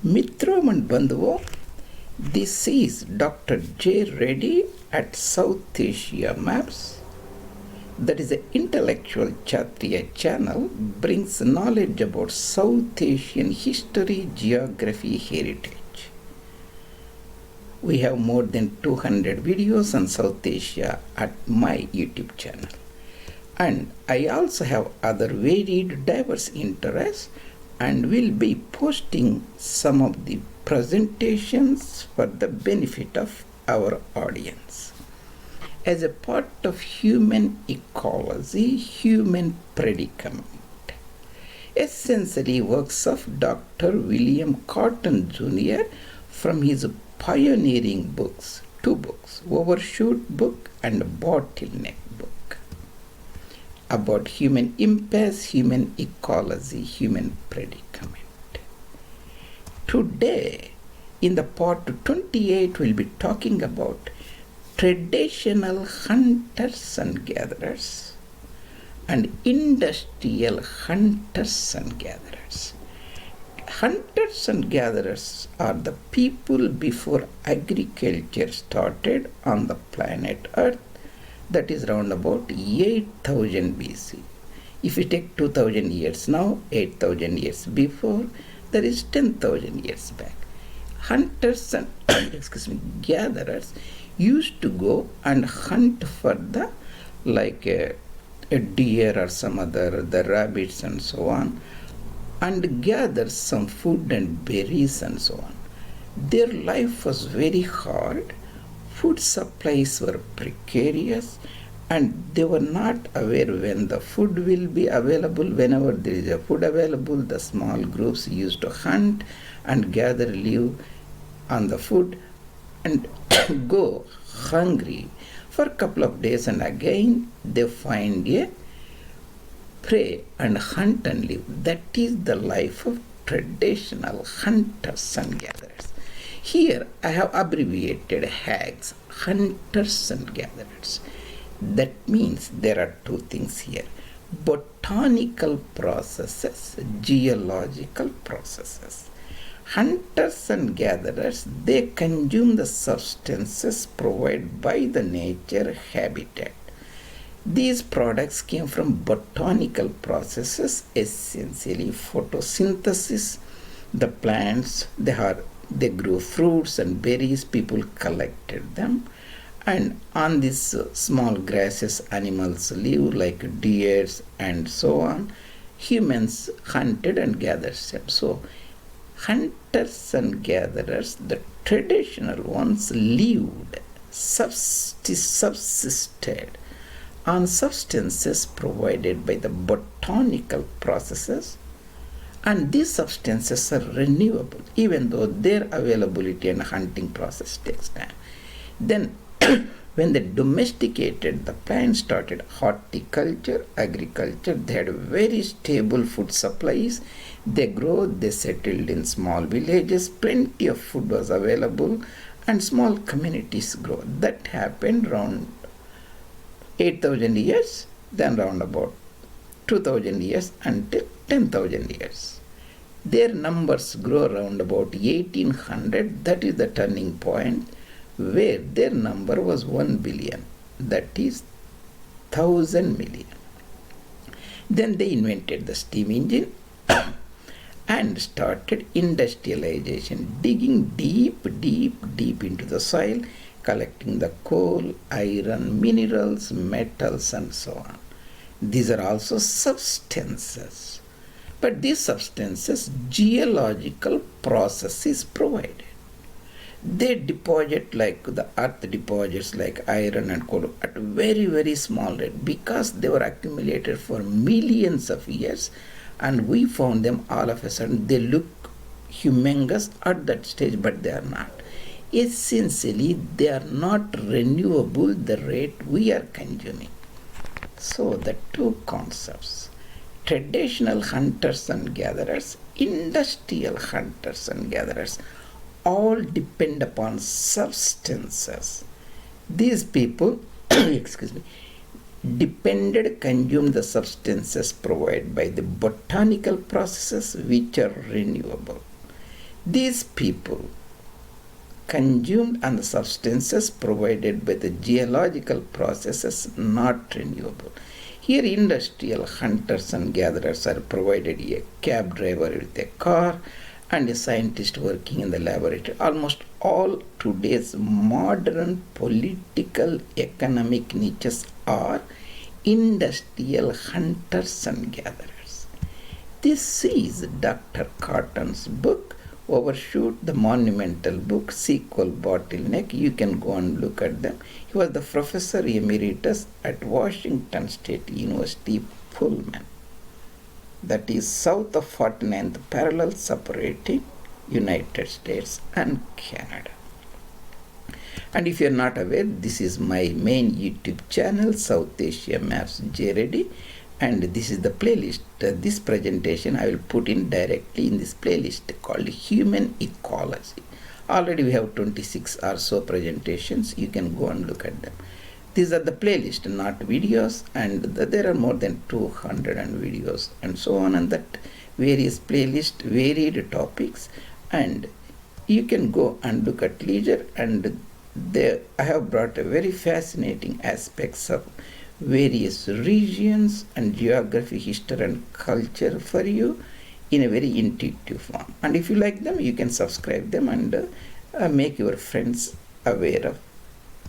Mitram and Bandhuvo, this is Dr. J. Reddy at South Asia Maps. That is an intellectual Kshatriya channel, brings knowledge about South Asian history, geography, heritage. We have more than 200 videos on South Asia at my YouTube channel. And I also have other varied, diverse interests and will be posting some of the presentations for the benefit of our audience. As a part of human ecology, human predicament, essentially works of Dr. William Catton Jr. from his pioneering books, two books, Overshoot book and Bottleneck book, about human impasse, human ecology, human predicament. Today, in the part 28, we'll be talking about traditional hunters and gatherers and industrial hunters and gatherers. Hunters and gatherers are the people before agriculture started on the planet Earth, that is around about 8,000 BC. If we take 2,000 years now, 8,000 years before, that is 10,000 years back. Hunters and gatherers used to go and hunt for the a deer or some other, the rabbits and so on, and gather some food and berries and so on. Their life was very hard. Food supplies were precarious, and they were not aware when the food will be available. Whenever there is a food available, the small groups used to hunt and gather, live on the food, and go hungry for a couple of days, and again they find a prey and hunt and live. That is the life of traditional hunters and gatherers. Here I have abbreviated HAGs, hunters and gatherers. That means there are two things here: botanical processes, geological processes. Hunters and gatherers, they consume the substances provided by the nature habitat. These products came from botanical processes, essentially photosynthesis. The plants, they grew fruits and berries, people collected them, and on these small grasses animals live like deers and so on. Humans hunted and gathered them. So hunters and gatherers, the traditional ones, lived, subsisted on substances provided by the botanical processes, and these substances are renewable, even though their availability and hunting process takes time. Then when they domesticated the plants, started horticulture, agriculture, they had very stable food supplies. They grow, they settled in small villages, plenty of food was available, and small communities grow. That happened around 8,000 years, then round about 2,000 years until 10,000 years. Their numbers grow around about 1800, that is the turning point, where their number was 1 billion, that is 1,000 million. Then they invented the steam engine and started industrialization, digging deep into the soil, collecting the coal, iron, minerals, metals, and so on. These are also substances. But these substances, geological processes provided. They deposit like the earth deposits like iron and coal at very, very small rate, because they were accumulated for millions of years, and we found them all of a sudden. They look humongous at that stage, but they are not. Essentially, they are not renewable the rate we are consuming. So the two concepts, traditional hunters and gatherers, industrial hunters and gatherers, all depend upon substances. These people consumed the substances provided by the botanical processes, which are renewable. These people consumed on the substances provided by the geological processes not renewable. Here industrial hunters and gatherers are provided a cab driver with a car and a scientist working in the laboratory. Almost all today's modern political economic niches are industrial hunters and gatherers. This is Dr. Catton's book, Overshoot, the monumental book, sequel Bottleneck. You can go and look at them. He was the professor emeritus at Washington State University, Pullman. That is south of 49th parallel separating United States and Canada. And if you are not aware, this is my main YouTube channel, South Asia Maps Reddy. And this is the playlist. This presentation I will put in directly in this playlist called Human Ecology. Already we have 26 or so presentations. You can go and look at them. These are the playlist, not videos, and there are more than 200 videos and so on, and that various playlist, varied topics, and you can go and look at leisure. And there I have brought a very fascinating aspects of various regions and geography, history and culture for you in a very intuitive form. And if you like them, you can subscribe them and make your friends aware of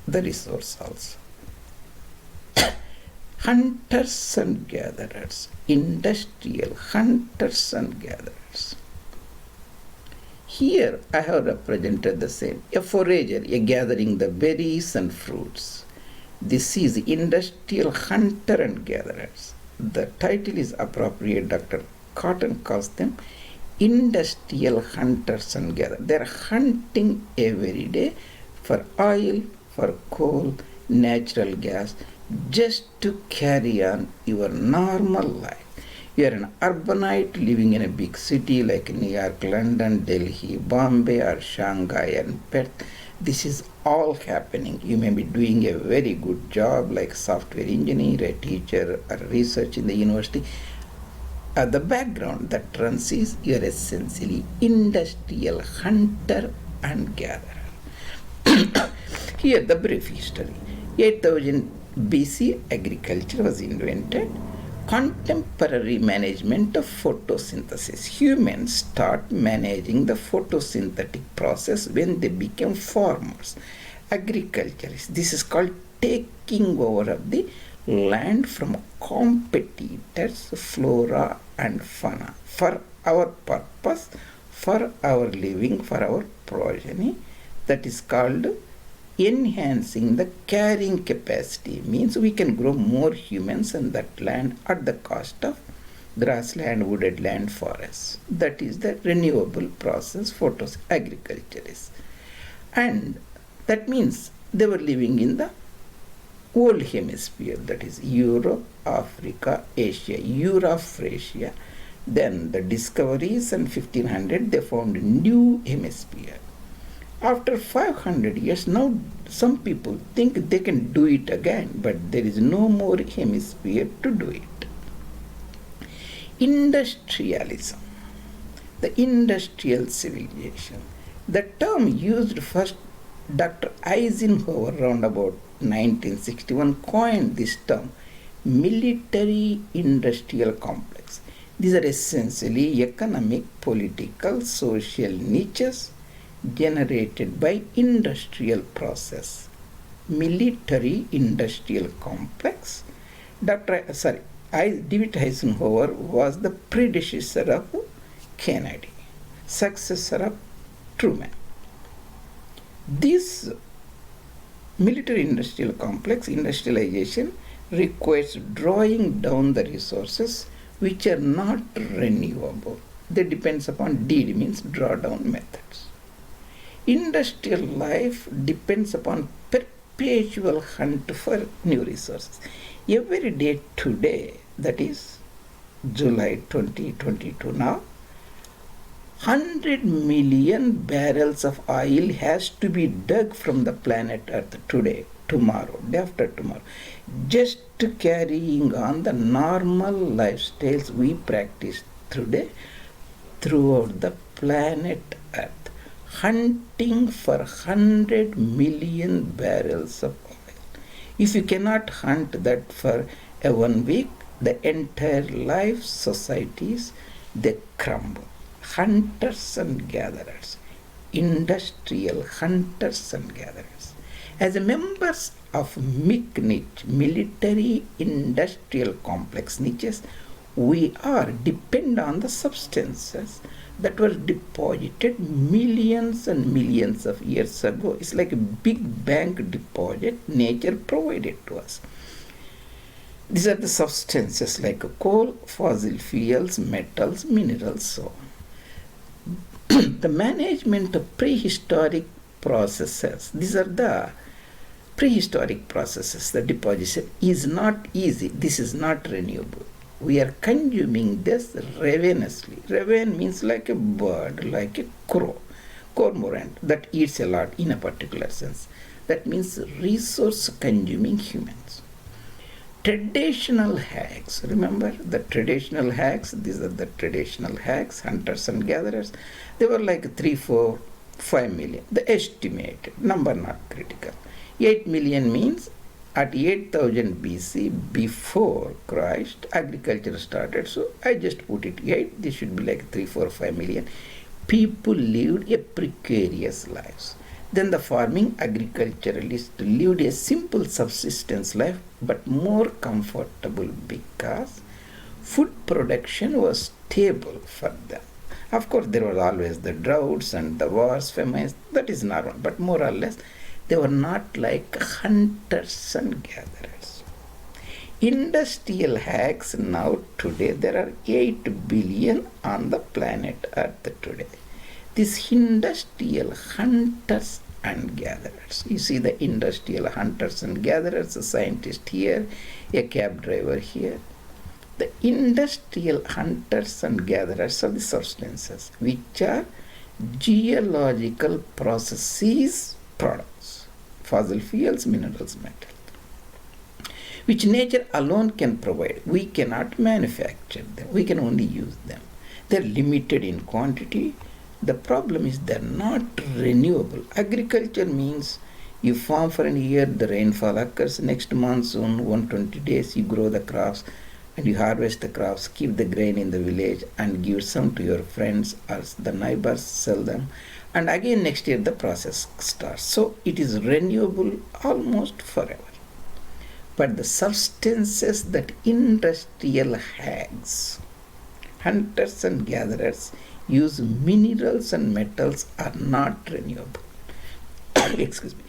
the resource also. Hunters and gatherers, industrial hunters and gatherers. Here I have represented the same. A forager, a gathering the berries and fruits. This is industrial hunter and gatherers. The title is appropriate. Dr. Catton calls them industrial hunters and gatherers. They are hunting every day for oil, for coal, natural gas, just to carry on your normal life. You are an urbanite living in a big city like New York, London, Delhi, Bombay or Shanghai and Perth. This is all happening. You may be doing a very good job like software engineer, a teacher, or research in the university. The background that runs is you are essentially industrial hunter and gatherer. Here the brief history. 8000 BC agriculture was invented. Contemporary management of photosynthesis. Humans start managing the photosynthetic process when they became farmers, agriculturists. This is called taking over of the land from competitors, flora and fauna, for our purpose, for our living, for our progeny. That is called enhancing the carrying capacity. Means we can grow more humans in that land at the cost of grassland, wooded land, forests. That is the renewable process agriculture is. And that means they were living in the old hemisphere, that is Europe, Africa, Asia, Eurafrasia. Then the discoveries in 1500 they found a new hemisphere. After 500 years, now some people think they can do it again, but there is no more hemisphere to do it. Industrialism, the industrial civilization. The term used first, Dr. Eisenhower around about 1961 coined this term, military industrial complex. These are essentially economic, political, social niches generated by industrial process. Military industrial complex. David Eisenhower was the predecessor of Kennedy, successor of Truman. This military industrial complex, industrialization, requires drawing down the resources which are not renewable. They depends upon DD, means drawdown methods. Industrial life depends upon perpetual hunt for new resources. Every day today, that is July 2022 now, 100 million barrels of oil has to be dug from the planet Earth today, tomorrow, day after tomorrow, just to carrying on the normal lifestyles we practice today throughout the planet Earth, hunting for 100 million barrels of oil. If you cannot hunt that for a 1 week, the entire life societies, they crumble. Hunters and gatherers, industrial hunters and gatherers. As members of MIC military industrial complex niches, we are depend on the substances that were deposited millions and millions of years ago. It's like a big bank deposit nature provided to us. These are the substances like coal, fossil fuels, metals, minerals, so on. The management of prehistoric processes, these are the prehistoric processes, the deposition is not easy. This is not renewable. We are consuming this ravenously. Raven means like a bird, like a crow, cormorant that eats a lot in a particular sense. That means resource consuming humans. Traditional hags, remember the traditional hags, these are the traditional hags, hunters and gatherers. They were like 3, 4, 5 million, the estimated, number not critical. 8 million means at 8000 BC, before Christ, agriculture started, so I just put it 8, this should be like 3, 4, 5 million. People lived a precarious lives. Then the farming agriculturalists lived a simple subsistence life, but more comfortable because food production was stable for them. Of course, there were always the droughts and the wars, famines, that is normal, but more or less, they were not like hunters and gatherers. Industrial hags now today, there are 8 billion on the planet Earth today. These industrial hunters and gatherers. You see the industrial hunters and gatherers, a scientist here, a cab driver here. The industrial hunters and gatherers are the substances which are geological processes products, fossil fuels, minerals, metal, which nature alone can provide. We cannot manufacture them, we can only use them. They're limited in quantity. The problem is they're not renewable. Agriculture means you farm for a year, the rainfall occurs, next monsoon, 120 days, you grow the crops and you harvest the crops, keep the grain in the village and give some to your friends or the neighbors, sell them, and again next year the process starts. So it is renewable almost forever. But the substances that industrial hags, hunters and gatherers, use minerals and metals are not renewable. Excuse me.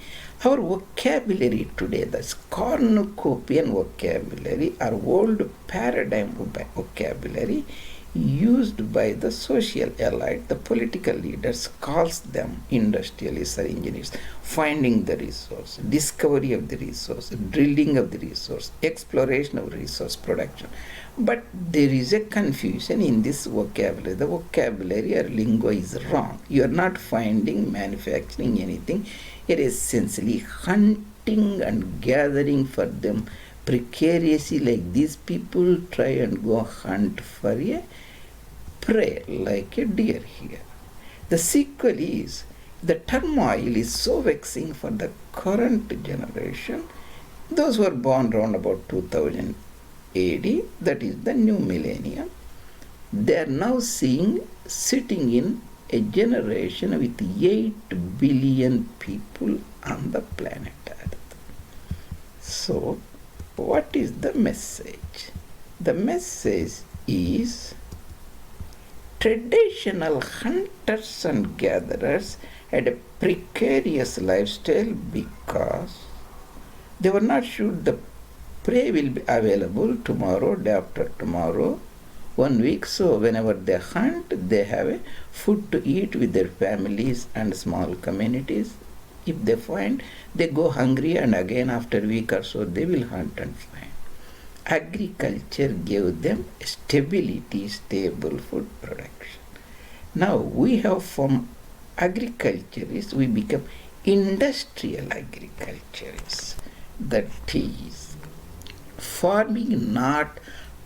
Our vocabulary today, the cornucopian vocabulary, our old paradigm vocabulary used by the social elite, the political leaders, calls them industrialists or engineers, finding the resource, discovery of the resource, drilling of the resource, exploration of resource production. But there is a confusion in this vocabulary. The vocabulary or lingo is wrong. You are not finding manufacturing anything. It is essentially hunting and gathering for them precariously, like these people try and go hunt for a prey like a deer here. The sequel is the turmoil is so vexing for the current generation, those who are born around about 2000 AD, that is the new millennium. They are now sitting in a generation with 8 billion people on the planet Earth. So, what is the message? The message is traditional hunters and gatherers had a precarious lifestyle because they were not sure the prey will be available tomorrow, day after tomorrow, 1 week. So whenever they hunt, they have a food to eat with their families and small communities. If they find, they go hungry, and again after a week or so they will hunt and find. Agriculture gave them stability, stable food production. Now we have from agriculturists, we become industrial agriculturists. That is, farming not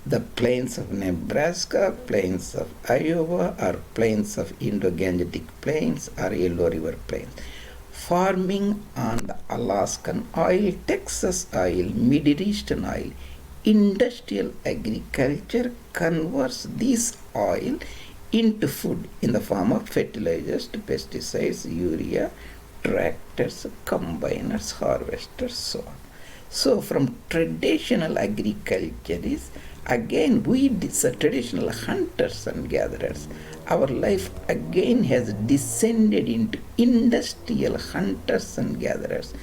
the plains of Nebraska, plains of Iowa, or plains of Indo-Gangetic plains, or Yellow River plains. Farming on the Alaskan oil, Texas oil, Middle Eastern oil, industrial agriculture converts this oil into food in the form of fertilizers, pesticides, urea, tractors, combiners, harvesters, so on. So from traditional agriculture is, again we traditional hunters and gatherers, our life again has descended into industrial hunters and gatherers,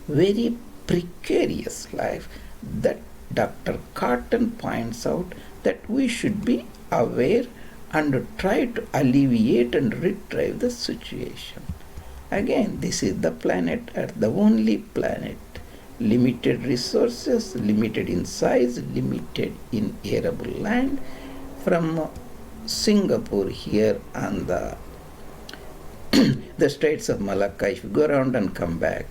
very precarious life that Dr. Catton points out that we should be aware and try to alleviate and retrieve the situation. Again, this is the planet Earth, the only planet. Limited resources, limited in size, limited in arable land. From Singapore here on the the Straits of Malacca, if you go around and come back,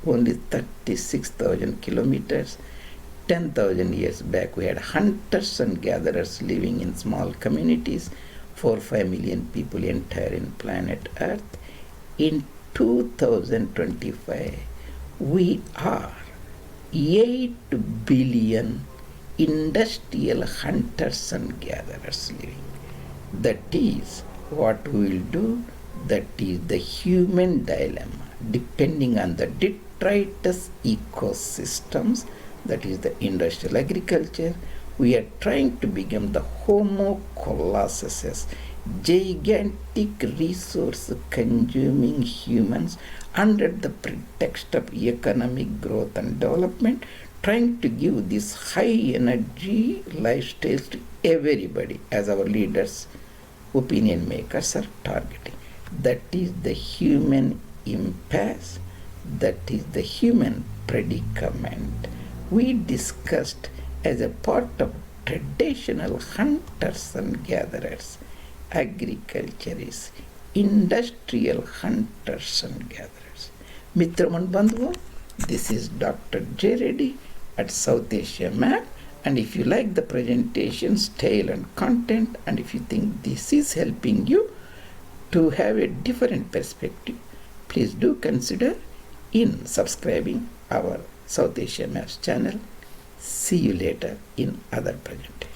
only 36,000 kilometers. 10,000 years back, we had hunters and gatherers living in small communities, 4 or 5 million people entire in planet Earth. In 2025, we are 8 billion industrial hunters and gatherers living. That is what we will do. That is the human dilemma. Depending on the detritus ecosystems, that is the industrial agriculture, we are trying to become the Homo colossus, gigantic resource consuming humans under the pretext of economic growth and development, trying to give this high energy lifestyles to everybody as our leaders, opinion makers are targeting. That is the human impasse, that is the human predicament. We discussed as a part of traditional hunters and gatherers. Agriculture is industrial hunters and gatherers. Mitraman Bandhu, this is Dr. J. Reddy at South Asia Map. And if you like the presentation style and content, and if you think this is helping you to have a different perspective, please do consider in subscribing our South Asia Maps channel. See you later in other presentations.